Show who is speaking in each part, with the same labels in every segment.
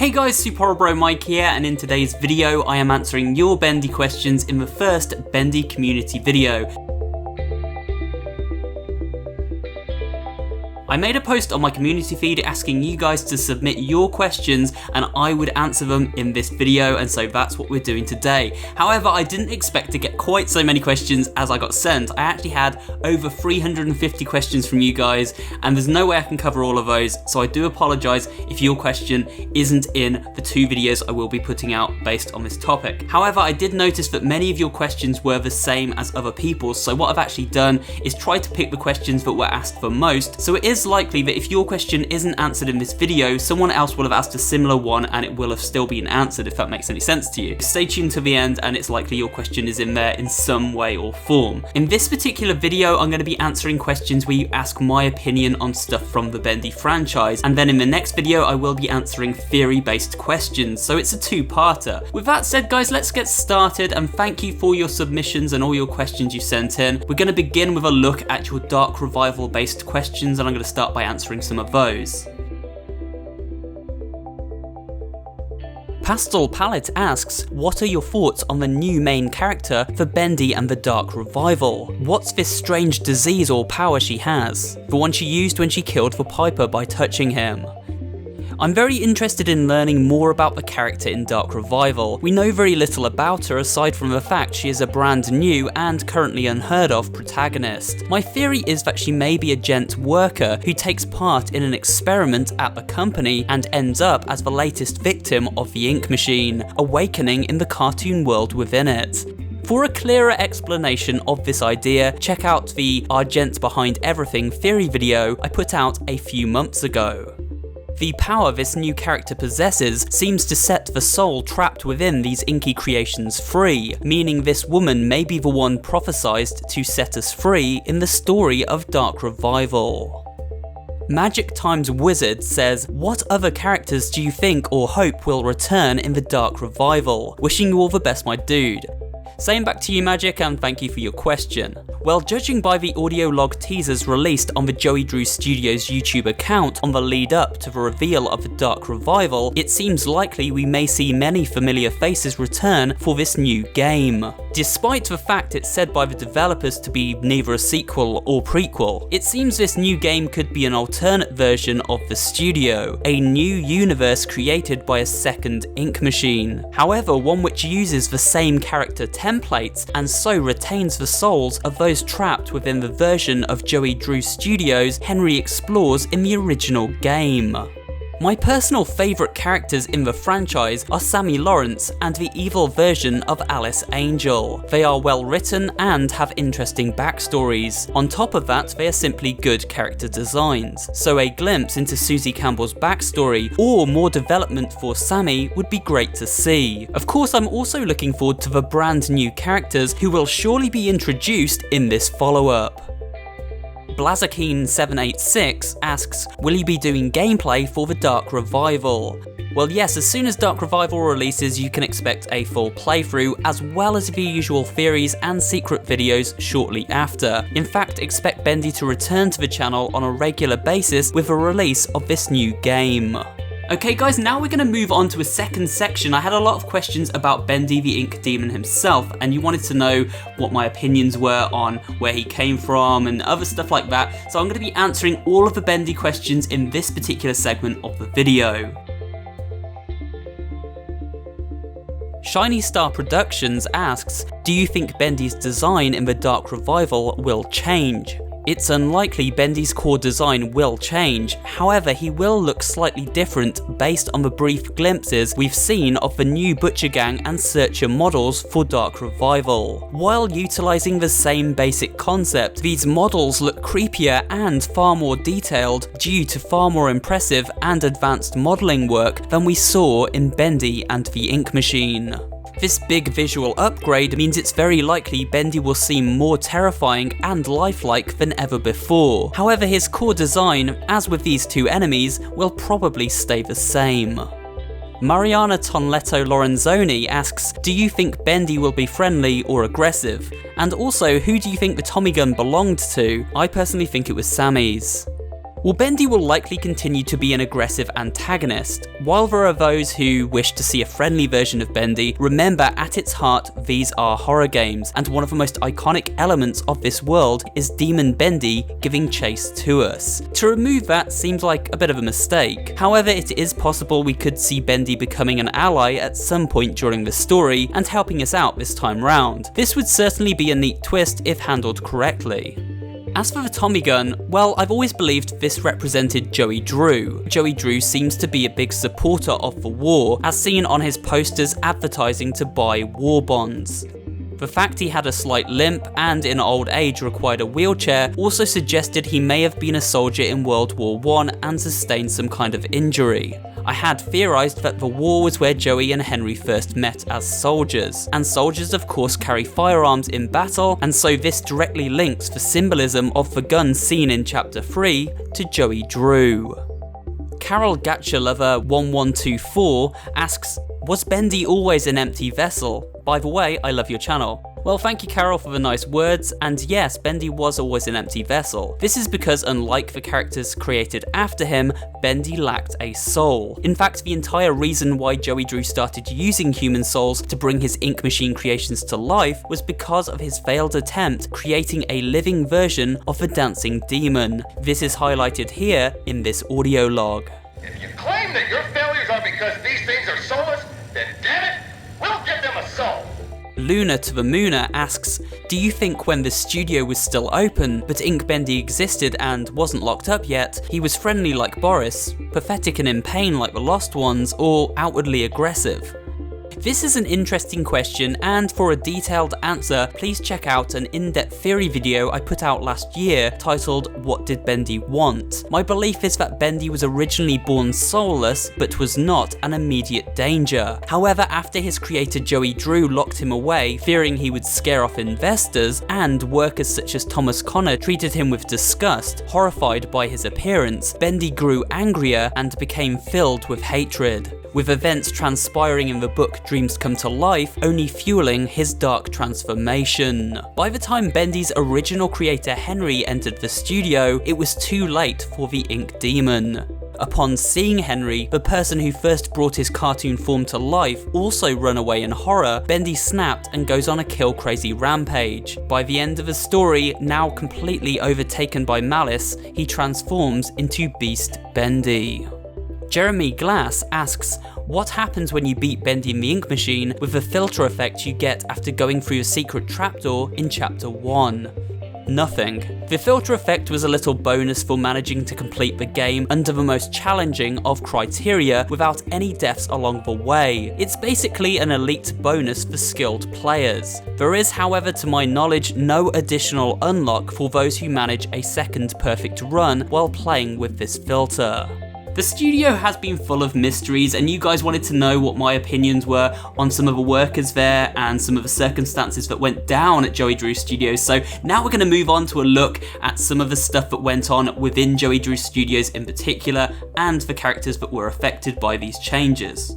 Speaker 1: Hey guys, SuperHorrorBro Mike here, and in today's video I am answering your Bendy questions in the first Bendy community video. I made a post on my community feed asking you guys to submit your questions and I would answer them in this video, and so that's what we're doing today. However, I didn't expect to get quite so many questions as I got sent. I actually had over 350 questions from you guys and there's no way I can cover all of those, so I do apologise if your question isn't in the 2 videos I will be putting out based on this topic. However, I did notice that many of your questions were the same as other people's, so what I've actually done is try to pick the questions that were asked the most, so it is likely that if your question isn't answered in this video, someone else will have asked a similar one and it will have still been answered, if that makes any sense to you. Stay tuned to the end and it's likely your question is in there in some way or form. In this particular video, I'm going to be answering questions where you ask my opinion on stuff from the Bendy franchise, and then in the next video I will be answering theory-based questions, so it's a 2-parter. With that said guys, let's get started, and thank you for your submissions and all your questions you sent in. We're going to begin with a look at your Dark Revival based questions, and I'm going to start by answering some of those. Pastel Palette asks, what are your thoughts on the new main character for Bendy and the Dark Revival? What's this strange disease or power she has? The one she used when she killed the Piper by touching him. I'm very interested in learning more about the character in Dark Revival. We know very little about her aside from the fact she is a brand new and currently unheard of protagonist. My theory is that she may be a gent worker who takes part in an experiment at the company and ends up as the latest victim of the ink machine, awakening in the cartoon world within it. For a clearer explanation of this idea, check out the Our Gents Behind Everything theory video I put out a few months ago. The power this new character possesses seems to set the soul trapped within these inky creations free, meaning this woman may be the one prophesied to set us free in the story of Dark Revival. Magic Times Wizard says, what other characters do you think or hope will return in the Dark Revival? Wishing you all the best, my dude. Same back to you, Magic, and thank you for your question. Well, judging by the audio log teasers released on the Joey Drew Studios YouTube account on the lead up to the reveal of the Dark Revival, it seems likely we may see many familiar faces return for this new game. Despite the fact it's said by the developers to be neither a sequel or prequel, it seems this new game could be an alternate version of the studio, a new universe created by a second ink machine. However, one which uses the same character templates and so retains the souls of those trapped within the version of Joey Drew Studios Henry explores in the original game. My personal favourite characters in the franchise are Sammy Lawrence and the evil version of Alice Angel. They are well written and have interesting backstories. On top of that, they are simply good character designs, so a glimpse into Susie Campbell's backstory or more development for Sammy would be great to see. Of course, I'm also looking forward to the brand new characters who will surely be introduced in this follow-up. Blazakeen786 asks, will you be doing gameplay for the Dark Revival? Well yes, as soon as Dark Revival releases you can expect a full playthrough as well as the usual theories and secret videos shortly after. In fact, expect Bendy to return to the channel on a regular basis with the release of this new game. Okay guys, now we're going to move on to a second section. I had a lot of questions about Bendy the Ink Demon himself, and you wanted to know what my opinions were on where he came from and other stuff like that, so I'm going to be answering all of the Bendy questions in this particular segment of the video. Shiny Star Productions asks, do you think Bendy's design in the Dark Revival will change? It's unlikely Bendy's core design will change, however he will look slightly different based on the brief glimpses we've seen of the new Butcher Gang and Searcher models for Dark Revival. While utilising the same basic concept, these models look creepier and far more detailed due to far more impressive and advanced modelling work than we saw in Bendy and the Ink Machine. This big visual upgrade means it's very likely Bendy will seem more terrifying and lifelike than ever before. However, his core design, as with these 2 enemies, will probably stay the same. Mariana Tonletto Lorenzoni asks, do you think Bendy will be friendly or aggressive? And also, who do you think the Tommy gun belonged to? I personally think it was Sammy's. Well, Bendy will likely continue to be an aggressive antagonist. While there are those who wish to see a friendly version of Bendy, remember at its heart these are horror games, and one of the most iconic elements of this world is Demon Bendy giving chase to us. To remove that seems like a bit of a mistake. However, it is possible we could see Bendy becoming an ally at some point during the story and helping us out this time round. This would certainly be a neat twist if handled correctly. As for the Tommy gun, well, I've always believed this represented Joey Drew. Joey Drew seems to be a big supporter of the war, as seen on his posters advertising to buy war bonds. The fact he had a slight limp and in old age required a wheelchair also suggested he may have been a soldier in World War I and sustained some kind of injury. I had theorised that the war was where Joey and Henry first met as soldiers, and soldiers of course carry firearms in battle, and so this directly links the symbolism of the gun seen in Chapter 3 to Joey Drew. Carol Gatchalover 1124 asks, was Bendy always an empty vessel? By the way, I love your channel. Well, thank you Carol for the nice words, and yes, Bendy was always an empty vessel. This is because unlike the characters created after him, Bendy lacked a soul. In fact, the entire reason why Joey Drew started using human souls to bring his ink machine creations to life was because of his failed attempt creating a living version of the dancing demon. This is highlighted here in this audio log.
Speaker 2: If you claim that your failures are because these things are soulless, then damn it, we'll give them a soul.
Speaker 1: Luna to the Mooner asks, do you think when the studio was still open, but Ink Bendy existed and wasn't locked up yet, he was friendly like Boris, pathetic and in pain like the Lost Ones, or outwardly aggressive? This is an interesting question, and for a detailed answer, please check out an in-depth theory video I put out last year titled What Did Bendy Want? My belief is that Bendy was originally born soulless, but was not an immediate danger. However, after his creator Joey Drew locked him away, fearing he would scare off investors, and workers such as Thomas Connor treated him with disgust, horrified by his appearance, Bendy grew angrier and became filled with hatred, with events transpiring in the book Dreams Come to Life only fueling his dark transformation. By the time Bendy's original creator Henry entered the studio, it was too late for the Ink Demon. Upon seeing Henry, the person who first brought his cartoon form to life, also run away in horror, Bendy snapped and goes on a kill-crazy rampage. By the end of the story, now completely overtaken by malice, he transforms into Beast Bendy. Jeremy Glass asks, what happens when you beat Bendy in the ink machine with the filter effect you get after going through a secret trapdoor in Chapter 1? Nothing. The filter effect was a little bonus for managing to complete the game under the most challenging of criteria without any deaths along the way. It's basically an elite bonus for skilled players. There is, however, to my knowledge, no additional unlock for those who manage a second perfect run while playing with this filter. The studio has been full of mysteries, and you guys wanted to know what my opinions were on some of the workers there and some of the circumstances that went down at Joey Drew Studios. So now we're going to move on to a look at some of the stuff that went on within Joey Drew Studios in particular, and the characters that were affected by these changes.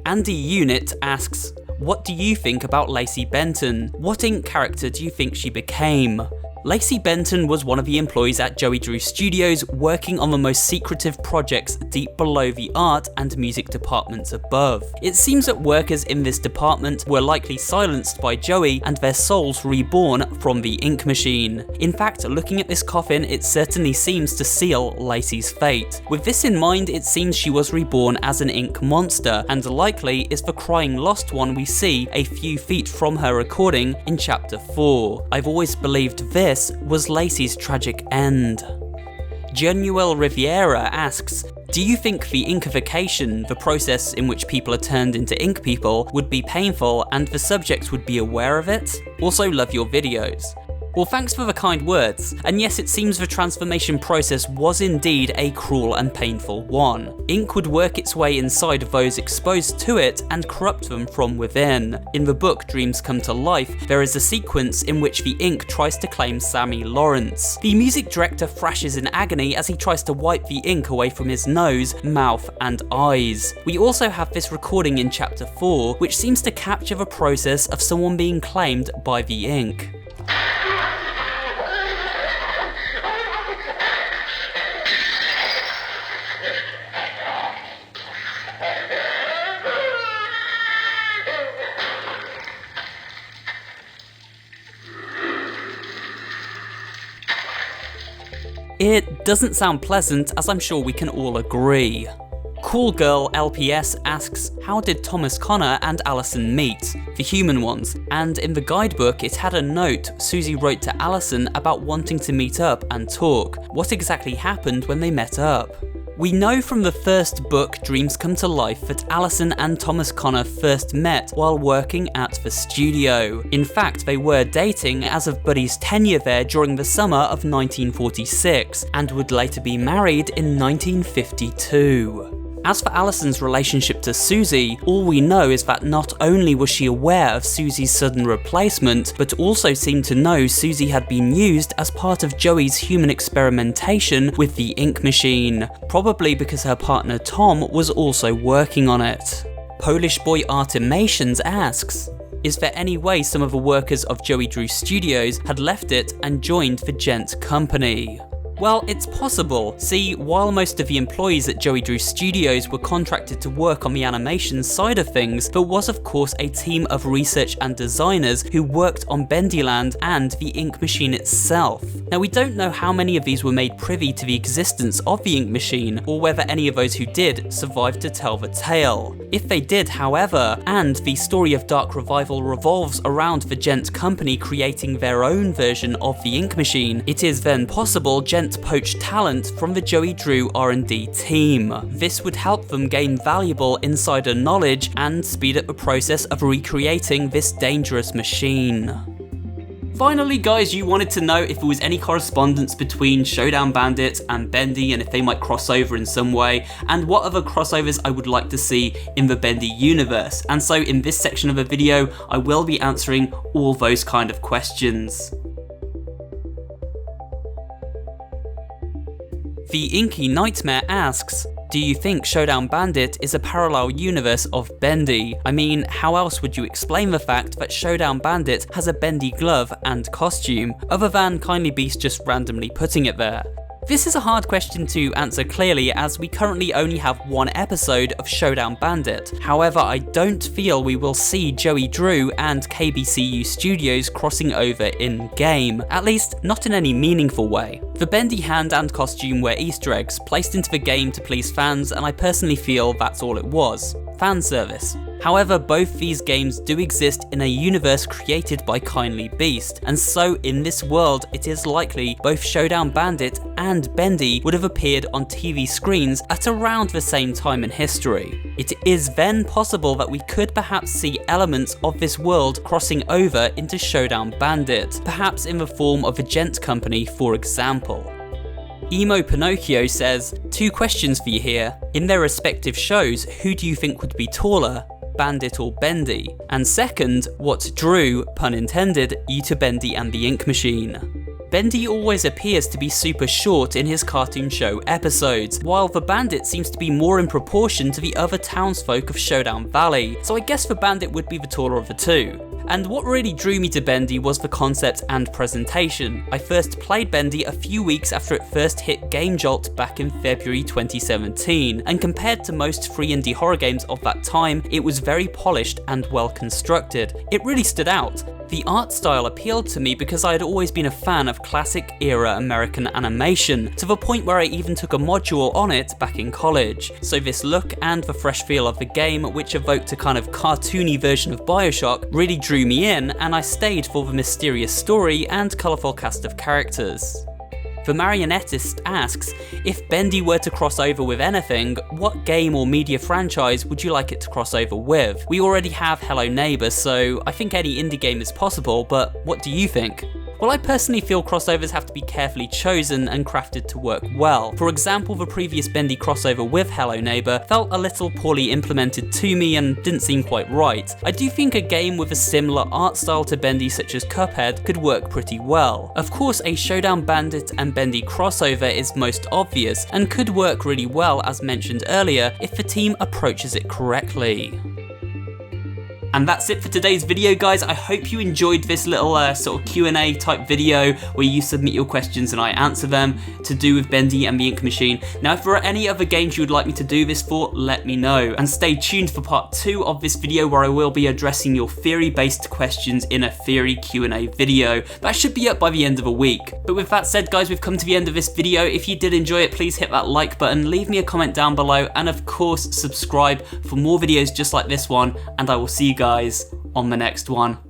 Speaker 1: Andy Unit asks, what do you think about Lacey Benton? What ink character do you think she became? Lacey Benton was one of the employees at Joey Drew Studios working on the most secretive projects deep below the art and music departments above. It seems that workers in this department were likely silenced by Joey and their souls reborn from the ink machine. In fact, looking at this coffin, it certainly seems to seal Lacey's fate. With this in mind, it seems she was reborn as an ink monster, and likely is the crying lost one we see a few feet from her recording in Chapter 4. I've always believed this was Lacey's tragic end. Genuel Riviera asks, do you think the inkification, the process in which people are turned into ink people, would be painful and the subjects would be aware of it? Also love your videos. Well, thanks for the kind words, and yes, it seems the transformation process was indeed a cruel and painful one. Ink would work its way inside of those exposed to it and corrupt them from within. In the book Dreams Come to Life, there is a sequence in which the ink tries to claim Sammy Lawrence. The music director thrashes in agony as he tries to wipe the ink away from his nose, mouth, and eyes. We also have this recording in Chapter 4, which seems to capture the process of someone being claimed by the ink. doesn't sound pleasant, as I'm sure we can all agree. Cool Girl LPS asks, how did Thomas Connor and Allison meet? The human ones. And in the guidebook it had a note Susie wrote to Allison about wanting to meet up and talk. What exactly happened when they met up? We know from the first book, Dreams Come to Life, that Allison and Thomas Connor first met while working at the studio. In fact, they were dating as of Buddy's tenure there during the summer of 1946, and would later be married in 1952. As for Allison's relationship to Susie, all we know is that not only was she aware of Susie's sudden replacement, but also seemed to know Susie had been used as part of Joey's human experimentation with the ink machine, probably because her partner Tom was also working on it. Polish Boy Artimations asks, is there any way some of the workers of Joey Drew Studios had left it and joined the Gent Company? Well, it's possible. See, while most of the employees at Joey Drew Studios were contracted to work on the animation side of things, there was of course a team of research and designers who worked on Bendyland and the ink machine itself. Now, we don't know how many of these were made privy to the existence of the ink machine, or whether any of those who did survived to tell the tale. If they did, however, and the story of Dark Revival revolves around the Gent Company creating their own version of the ink machine, it is then possible Gent poached talent from the Joey Drew R&D team. This would help them gain valuable insider knowledge and speed up the process of recreating this dangerous machine. Finally guys, you wanted to know if there was any correspondence between Showdown Bandit and Bendy and if they might cross over in some way, and what other crossovers I would like to see in the Bendy universe. And so in this section of the video, I will be answering all those kind of questions. The Inky Nightmare asks, do you think Showdown Bandit is a parallel universe of Bendy? I mean, how else would you explain the fact that Showdown Bandit has a Bendy glove and costume, other than Kindly Beast just randomly putting it there? This is a hard question to answer clearly, as we currently only have one episode of Showdown Bandit. However, I don't feel we will see Joey Drew and KBCU Studios crossing over in-game, at least not in any meaningful way. The Bendy hand and costume were Easter eggs placed into the game to please fans, and I personally feel that's all it was. Fan service. However, both these games do exist in a universe created by Kindly Beast, and so in this world it is likely both Showdown Bandit and Bendy would have appeared on TV screens at around the same time in history. It is then possible that we could perhaps see elements of this world crossing over into Showdown Bandit, perhaps in the form of a Gent Company, for example. Emo Pinocchio says, 2 questions for you here. In their respective shows, who do you think would be taller, Bandit or Bendy? And second, what drew, pun intended, you to Bendy and the Ink Machine? Bendy always appears to be super short in his cartoon show episodes, while the Bandit seems to be more in proportion to the other townsfolk of Showdown Valley, so I guess the Bandit would be the taller of the two. And what really drew me to Bendy was the concept and presentation. I first played Bendy a few weeks after it first hit Game Jolt back in February 2017, and compared to most free indie horror games of that time, it was very polished and well constructed. It really stood out. The art style appealed to me because I had always been a fan of classic era American animation, to the point where I even took a module on it back in college. So this look and the fresh feel of the game, which evoked a kind of cartoony version of BioShock, really drew me in, and I stayed for the mysterious story and colourful cast of characters. The Marionettist asks, if Bendy were to cross over with anything, what game or media franchise would you like it to cross over with? We already have Hello Neighbor, so I think any indie game is possible, but what do you think? Well, I personally feel crossovers have to be carefully chosen and crafted to work well. For example, the previous Bendy crossover with Hello Neighbor felt a little poorly implemented to me and didn't seem quite right. I do think a game with a similar art style to Bendy, such as Cuphead, could work pretty well. Of course, a Showdown Bandit and Bendy crossover is most obvious and could work really well, as mentioned earlier, if the team approaches it correctly. And that's it for today's video, guys. I hope you enjoyed this little sort of Q&A type video where you submit your questions and I answer them, to do with Bendy and the Ink Machine. Now, if there are any other games you would like me to do this for, let me know. And stay tuned for part 2 of this video, where I will be addressing your theory-based questions in a theory Q&A video. That should be up by the end of a week. But with that said, guys, we've come to the end of this video. If you did enjoy it, please hit that like button, leave me a comment down below, and of course, subscribe for more videos just like this one, and I will see you guys on the next one.